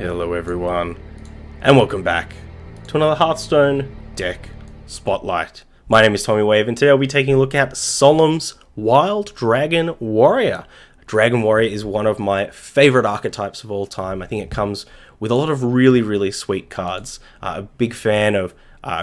Hello everyone, and welcome back to another Hearthstone deck spotlight. My name is Tommy Wave, and today I'll be taking a look at Solem's Wild Dragon Warrior. Dragon Warrior is one of my favourite archetypes of all time. I think it comes with a lot of really sweet cards. A big fan of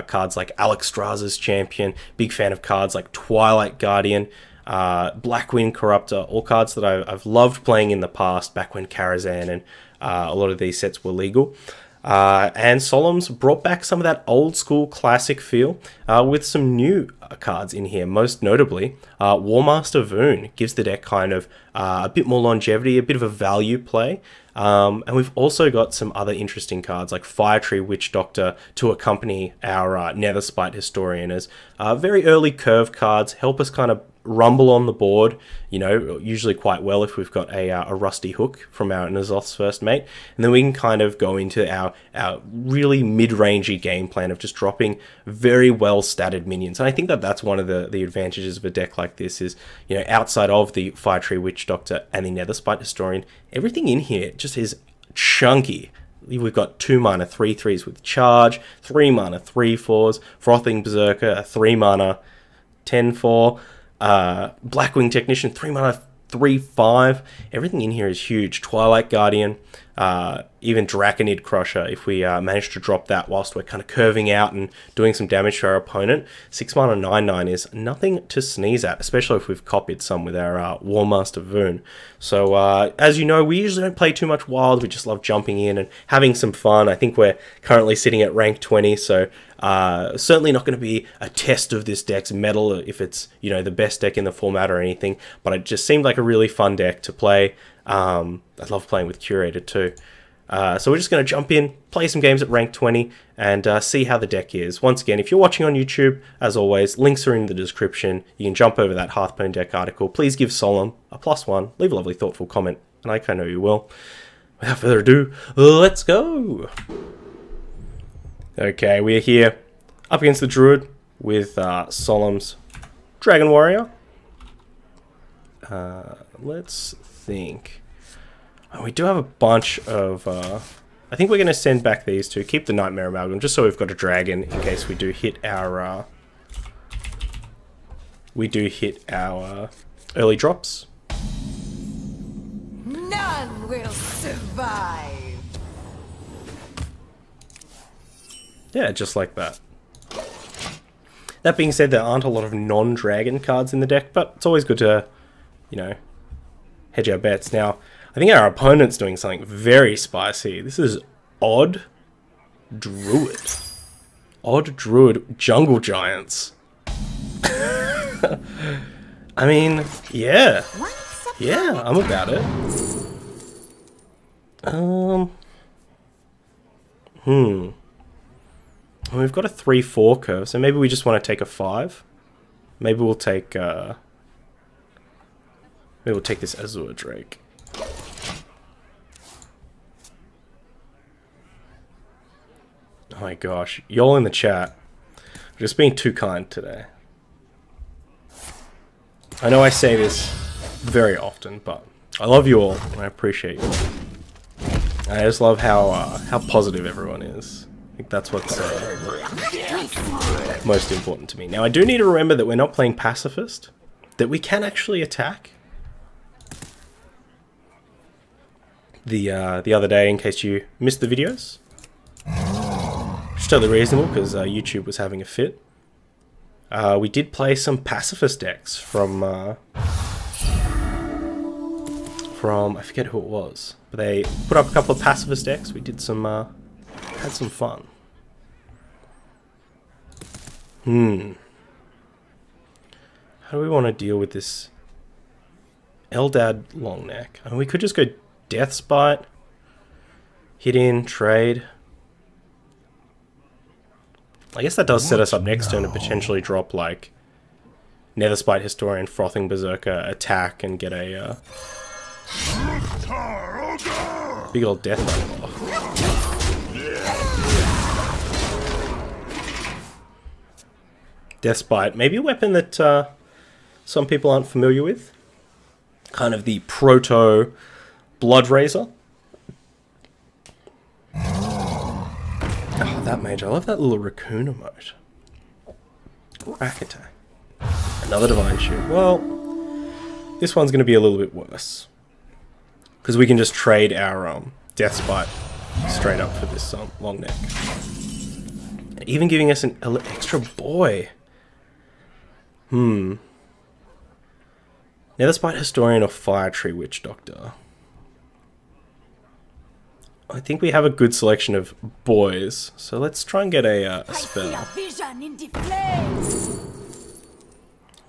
cards like Alexstrasza's Champion, big fan of cards like Twilight Guardian, Blackwind Corruptor, all cards that I've loved playing in the past, back when Karazhan and a lot of these sets were legal. And Solem's brought back some of that old school classic feel with some new cards in here. Most notably, Warmaster Voon gives the deck kind of a bit more longevity, a bit of a value play. And we've also got some other interesting cards like Firetree Witch Doctor to accompany our Netherspite Historian as very early curve cards, help us kind of rumble on the board, you know, usually quite well if we've got a Rusty Hook from our N'Zoth's First Mate, and then we can kind of go into our really mid-rangey game plan of just dropping very well statted minions. And I think that that's one of the advantages of a deck like this is, you know, outside of the Firetree Witch Doctor and the Netherspite Historian, everything in here just is chunky. We've got 2 mana 3/3s with charge, 3 mana 3/4s, Frothing Berserker, a 3 mana 10/4, Blackwing Technician, 3 mana 3/5. Everything in here is huge. Twilight Guardian, even Draconid Crusher, if we manage to drop that whilst we're kind of curving out and doing some damage to our opponent. 6 mana 9/9 is nothing to sneeze at, especially if we've copied some with our Warmaster Voon. So as you know, we usually don't play too much wild. We just love jumping in and having some fun. I think we're currently sitting at rank 20, so certainly not going to be a test of this deck's mettle if it's, you know, the best deck in the format or anything, but it just seemed like a really fun deck to play. I love playing with Curator too. So we're just going to jump in, play some games at rank 20, and see how the deck is. Once again, if you're watching on YouTube, as always, links are in the description. You can jump over that Hearthstone deck article. Please give Solem a +1, leave a lovely thoughtful comment, and I kind of know you will. Without further ado, let's go! Okay, we are here up against the Druid with Solem's Dragon Warrior. Let's think. Oh, we do have a bunch of... I think we're going to send back these two. Keep the Nightmare Amalgam, just so we've got a dragon in case we do hit our... early drops. None will survive. Yeah, just like that. That being said, there aren't a lot of non-dragon cards in the deck, but it's always good to, you know, hedge our bets. Now, I think our opponent's doing something very spicy. This is Odd Druid. Odd Druid Jungle Giants. I mean, yeah. Yeah, I'm about it. We've got a 3/4 curve, so maybe we just want to take a 5. Maybe we'll take this Azure Drake. Oh my gosh, y'all in the chat, I'm just being too kind today. I know I say this very often, but I love you all, and I appreciate you all. And I just love how positive everyone is. I think that's what's most important to me. Now, I do need to remember that we're not playing Pacifist, that we can actually attack. The other day, in case you missed the videos, which is totally reasonable because YouTube was having a fit, we did play some Pacifist decks from I forget who it was, but they put up a couple of Pacifist decks. We did some had some fun. How do we want to deal with this Eldad Longneck? I mean, we could just go Deathspite, hit in, trade. I guess that does set us up next turn to potentially drop like Netherspite Historian, Frothing Berserker, attack, and get a big old death rattle off. Deathspite, maybe a weapon that some people aren't familiar with. Kind of the proto Blood Razor. Mage. I love that little raccoon emote. Rack attack. Another Divine Shoot. Well, this one's going to be a little bit worse. Because we can just trade our Death Spite straight up for this long neck. Even giving us an extra boy. Nether Spite Historian or Fire Tree Witch Doctor. I think we have a good selection of boys, so let's try and get a spell.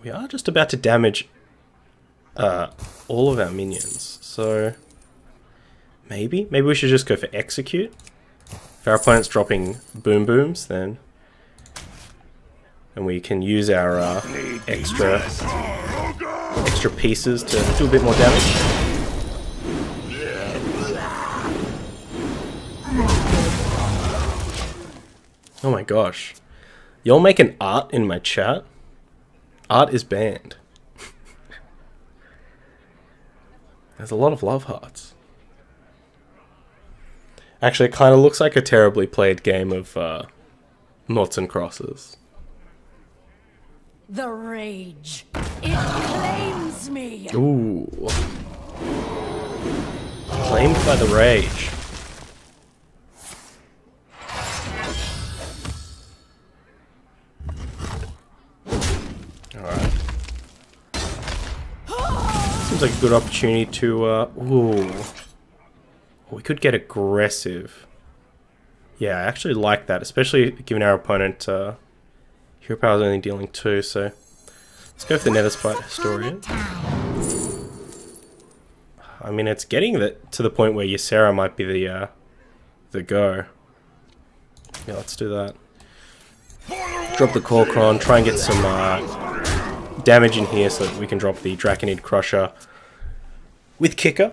We are just about to damage all of our minions, so maybe we should just go for Execute. If our opponent's dropping Boom Booms, then and we can use our extra pieces to do a bit more damage. Oh my gosh. Y'all making art in my chat? Art is banned. There's a lot of love hearts. Actually, it kind of looks like a terribly played game of noughts and crosses. The rage. It claims me. Ooh. Claimed by the rage. Alright. Seems like a good opportunity to, ooh. We could get aggressive. Yeah, I actually like that, especially given our opponent, Hero Power is only dealing 2, so let's go for the Nether Spite Historian. I mean, it's getting to the point where Ysera might be the go. Yeah, let's do that. Drop the Corcron, try and get some damage in here so that we can drop the Draconid Crusher with Kicker.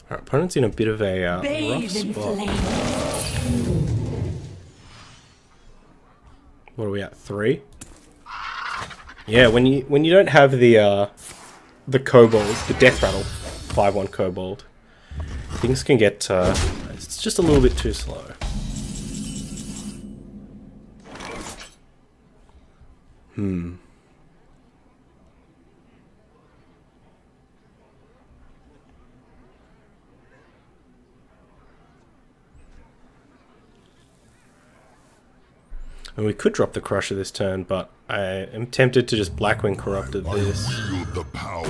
Our opponent's in a bit of a rough spot. What are we at? 3? Yeah, when you don't have the kobold, the death rattle, 5/1 kobold, things can get it's just a little bit too slow. And we could drop the Crusher this turn, but I am tempted to just Blackwing Corrupted this. The power.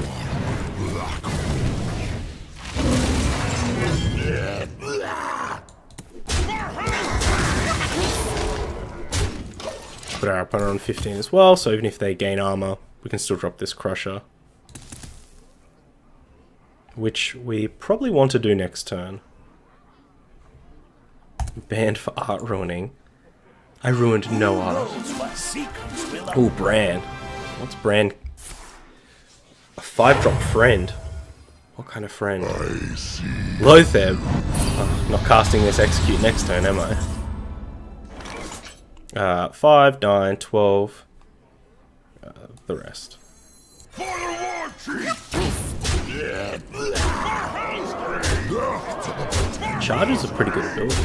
Put our opponent on 15 as well, so even if they gain armor, we can still drop this Crusher. Which we probably want to do next turn. Banned for art ruining. I ruined no art. Ooh, Bran. What's Bran? A 5-drop friend. What kind of friend? Lotheb. Oh, not casting this Execute next turn, am I? 5, 9, 12. The rest. Charge is a pretty good ability.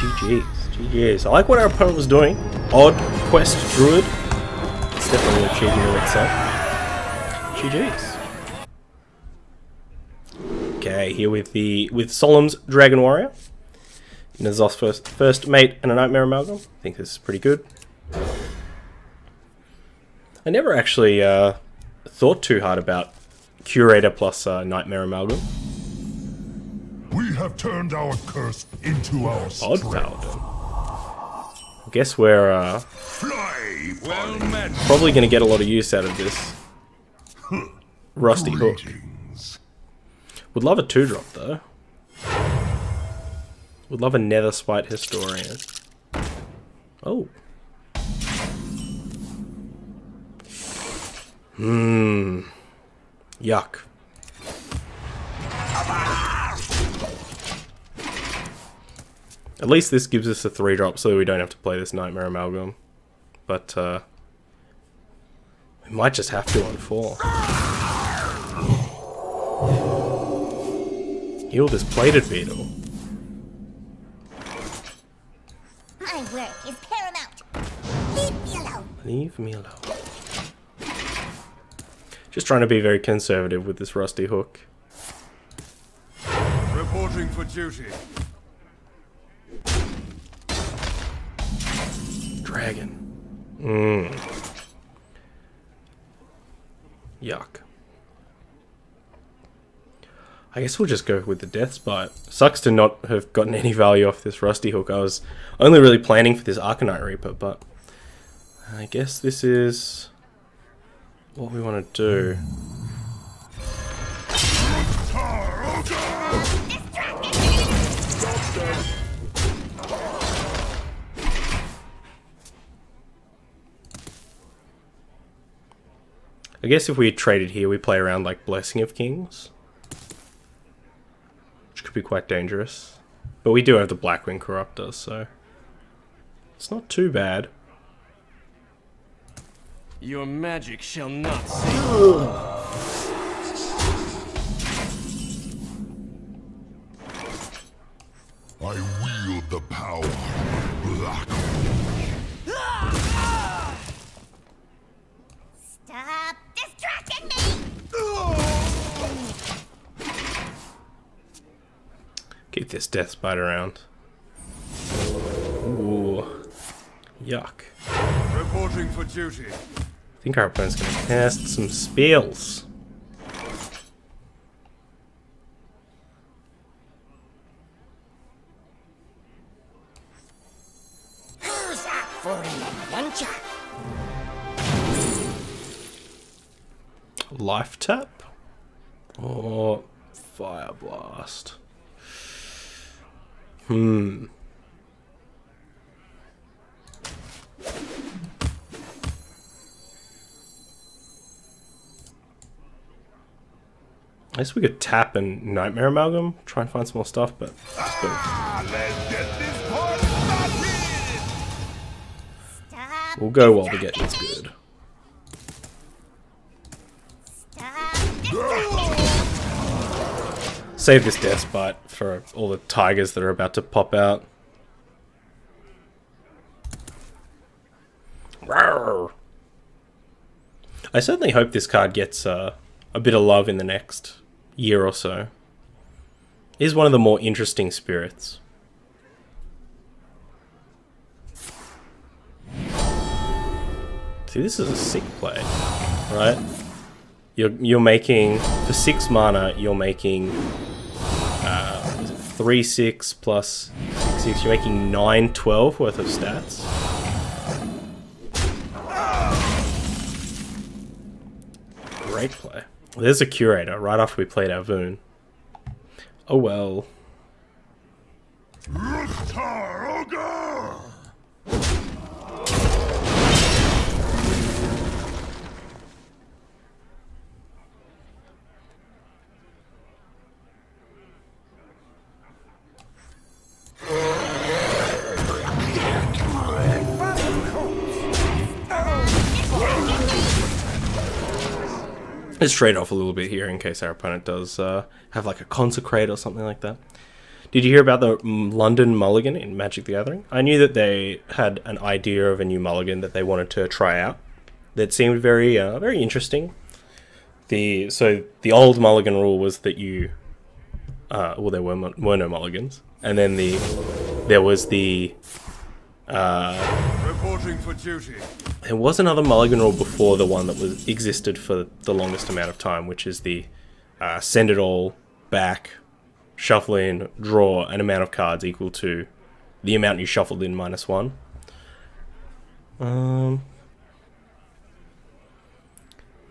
GG's. GG's. I like what our opponent was doing. Odd quest Druid. It's definitely a cheeky in itself. GG's. Okay, here with Solem's Dragon Warrior. Nazoth's first mate and a Nightmare Amalgam. I think this is pretty good. I never actually thought too hard about Curator plus Nightmare Amalgam. We have turned our curse into our strength. Odd Paladin. I guess we're probably going to get a lot of use out of this Rusty Hook. Would love a 2-drop though. Would love a Nether Spite Historian. Oh. Yuck. At least this gives us a 3-drop so we don't have to play this Nightmare Amalgam. But, we might just have to on 4. Heal this Plated Beetle. My work is paramount. Leave me alone. Leave me alone. Just trying to be very conservative with this Rusty Hook. Reporting for duty. Dragon. Yuck. I guess we'll just go with the Death Spite. Sucks to not have gotten any value off this Rusty Hook. I was only really planning for this Arcanite Reaper, but I guess this is what we want to do. I guess if we had traded here, we play around like Blessing of Kings, which could be quite dangerous. But we do have the Blackwing Corruptor, so it's not too bad. Your magic shall not save. I wield the power. Black. Stop distracting me! Keep this Death Spite around. Ooh. Yuck. Reporting for duty. I think our opponent's going to cast some spells. Who's up for an adventure? Life Tap? Or Fire Blast? I guess we could tap and Nightmare Amalgam, try and find some more stuff, but let's go. Let's get this party started. Stop. We'll go while the getting's good. Save this Death Spite for all the tigers that are about to pop out. Rawr. I certainly hope this card gets a bit of love in the next year or so. It is one of the more interesting spirits. See, this is a sick play, right? You're making, for 6 mana, you're making 3/6 plus 6/6, you're making 9/12 worth of stats. Great play. There's a Curator right after we played our Voon. Oh well. Let's trade off a little bit here in case our opponent does have like a Consecrate or something like that. Did you hear about the London Mulligan in Magic the Gathering? I knew that they had an idea of a new Mulligan that they wanted to try out. That seemed very very interesting. So the old Mulligan rule was that you, well, there were no Mulligans, and then there was the Reporting for duty. there was another Mulligan rule before the one that existed for the longest amount of time, which is the send it all back, shuffle in, draw an amount of cards equal to the amount you shuffled in minus 1.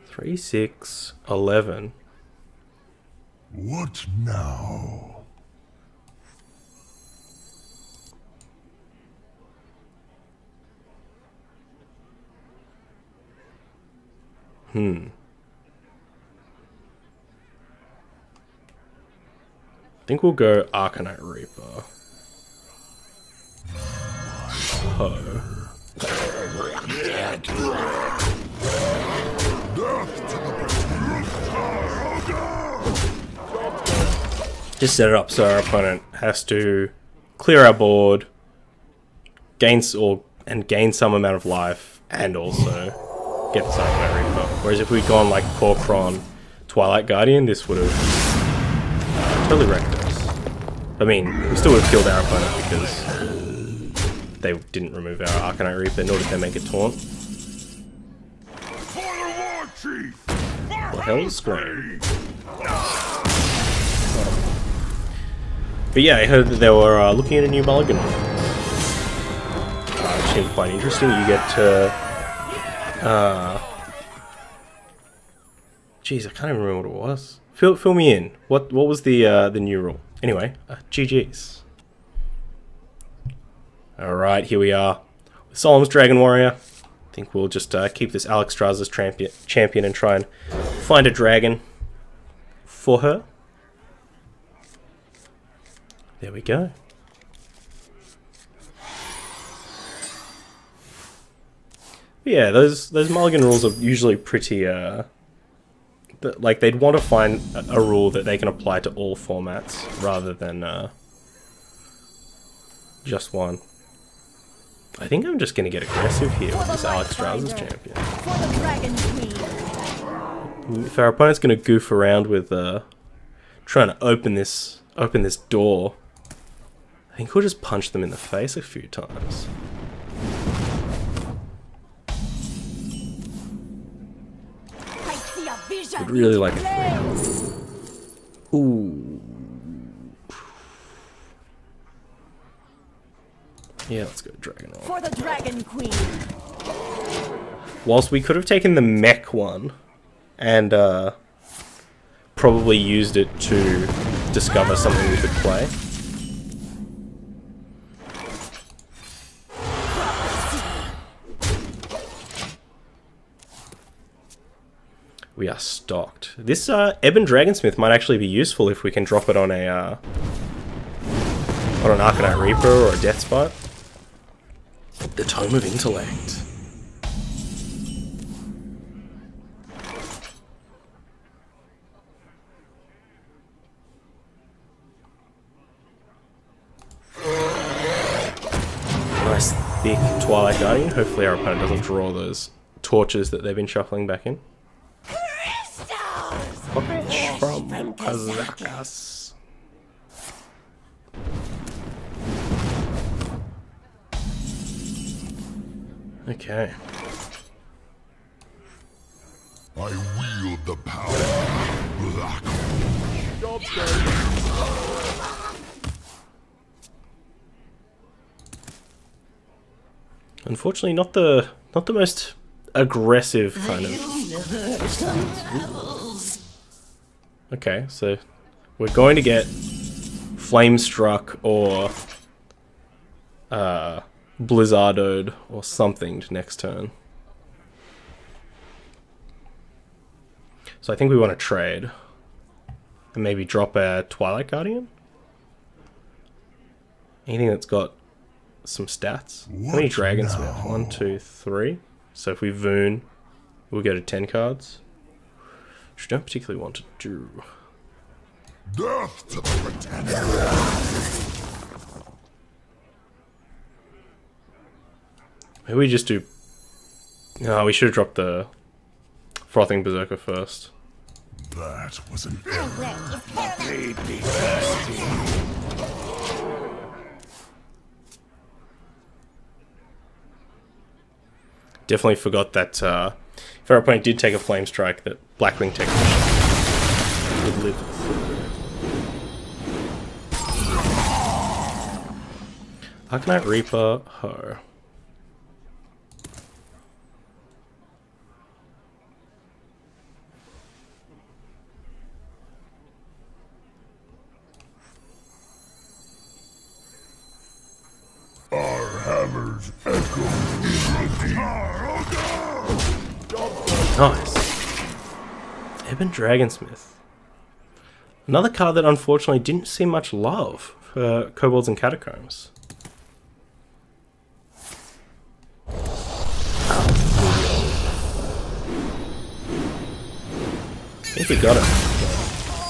3, 6, 11. What now? I think we'll go Arcanite Reaper. Ho. Just set it up so our opponent has to clear our board, gain some amount of life, and also get the Arcanite Reaper. Whereas if we'd gone like Corcron, Twilight Guardian, this would have totally wrecked us. I mean, we still would have killed our opponent because they didn't remove our Arcanite Reaper, nor did they make a taunt. What the hell is Scream? But yeah, I heard that they were looking at a new mulligan. Which seemed quite interesting. You get to... Jeez, I can't even remember what it was. Fill me in. What was the new rule? Anyway, GG's. Alright, here we are. With Solem's Dragon Warrior. I think we'll just keep this Alexstrasza's champion and try and find a dragon for her. There we go. But yeah, those mulligan rules are usually pretty like they'd want to find a rule that they can apply to all formats rather than just one. I think I'm just going to get aggressive here with this Alexstrasza's champion. If our opponent's going to goof around with trying to open this door, I think we'll just punch them in the face a few times. Would really like a 3. Ooh. Yeah, let's go Dragon Roll. For the Dragon Queen. Whilst we could have taken the mech one and probably used it to discover something we could play. We are stocked. This Ebon Dragonsmith might actually be useful if we can drop it on a on an Arcanite Reaper or a Death Spot. The Tome of Intellect. Nice thick Twilight Guardian. Hopefully our opponent doesn't draw those torches that they've been shuffling back in. From Kazakas. Okay. I wield the power. Black. Unfortunately, not the most aggressive kind of. Okay, so we're going to get Flamestruck or Blizzardoed or something next turn. So I think we want to trade and maybe drop a Twilight Guardian. Anything that's got some stats. How many dragons we have? 1, 2, 3. So if we Voon, we'll go to 10 cards. Which we don't particularly want to do. Death to the pretender. Maybe we just do... No, we should have dropped the Frothing Berserker first. That was an My work is paramount. made me thirsty. Definitely forgot that if our opponent did take a Flame Strike, that Blackwing Technician would live through. Arcanite Reaper, Ho. Our hammers echo in the Nice. Ebon Dragonsmith. Another card that unfortunately didn't see much love for Kobolds and Catacombs. think we got it.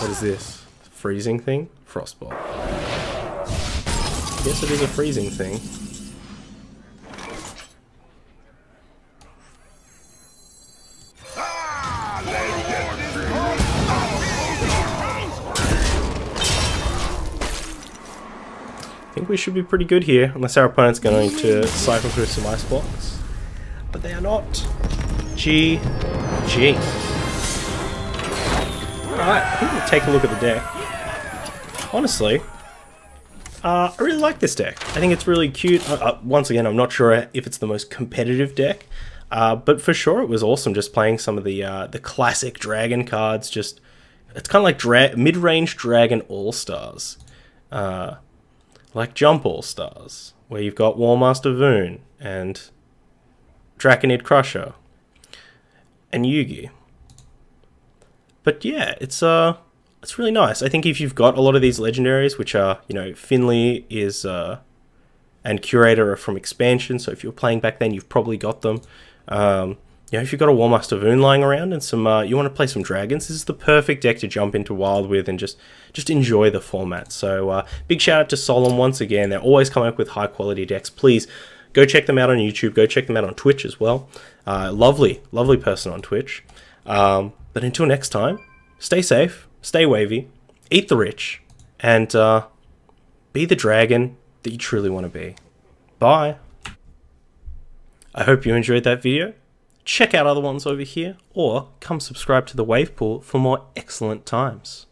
What is this? Freezing thing? Frostbolt. Guess it is a freezing thing. I think we should be pretty good here, unless our opponent's going to cycle through some ice blocks. But they are not. GG. Alright, I think we'll take a look at the deck. Honestly, I really like this deck. I think it's really cute. Once again, I'm not sure if it's the most competitive deck, but for sure it was awesome just playing some of the classic dragon cards. Just it's kind of like mid-range dragon all-stars. Like Jump All-Stars, where you've got Warmaster Voon and Draconid Crusher and Yugi. But yeah, it's really nice. I think if you've got a lot of these legendaries, which are, you know, Finley is and Curator are from expansion, so if you were playing back then, you've probably got them. You know, if you've got a Warmaster Voon lying around and some you want to play some dragons, this is the perfect deck to jump into Wild with and just enjoy the format. So big shout out to Solem once again. They're always coming up with high quality decks. Please go check them out on YouTube. Go check them out on Twitch as well. Lovely person on Twitch. But until next time, stay safe, stay wavy, eat the rich, and be the dragon that you truly want to be. Bye. I hope you enjoyed that video. Check out other ones over here, or come subscribe to the Wave Pool for more excellent times.